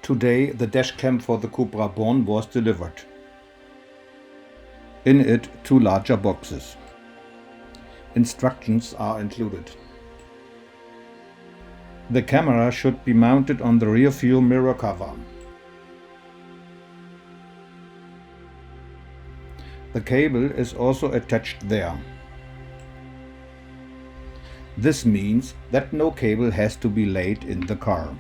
Today the dashcam for the Cupra Born was delivered. In it, 2 larger boxes. Instructions are included. The camera should be mounted on the rear view mirror cover. The cable is also attached there. This means that no cable has to be laid in the car.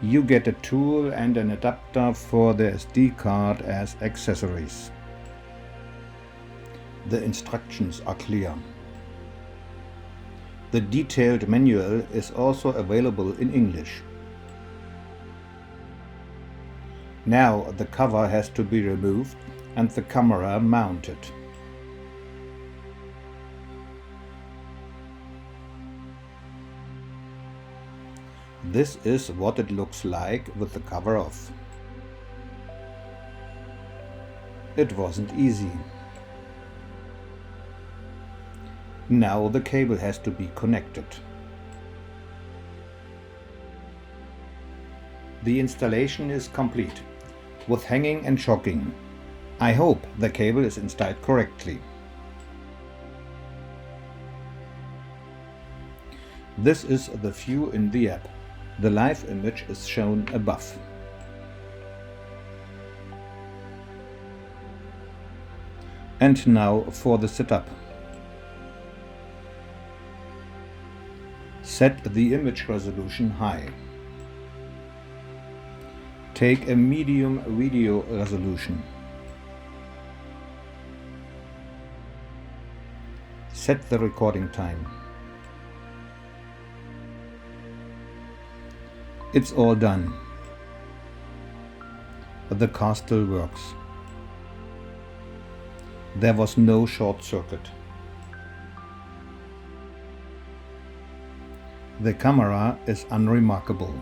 You get a tool and an adapter for the SD card as accessories. The instructions are clear. The detailed manual is also available in English. Now the cover has to be removed and the camera mounted. This is what it looks like with the cover off. It wasn't easy. Now the cable has to be connected. The installation is complete, with hanging and shocking. I hope the cable is installed correctly. This is the view in the app. The live image is shown above. And now for the setup. Set the image resolution high. Take a medium video resolution. Set the recording time. It's all done. The car still works. There was no short circuit. The camera is unremarkable.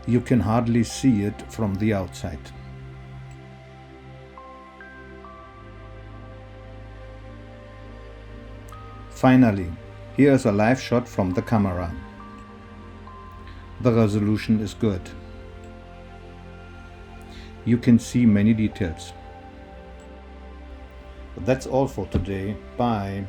You can hardly see it from the outside. Finally, here is a live shot from the camera. The resolution is good. You can see many details. That's all for today. Bye.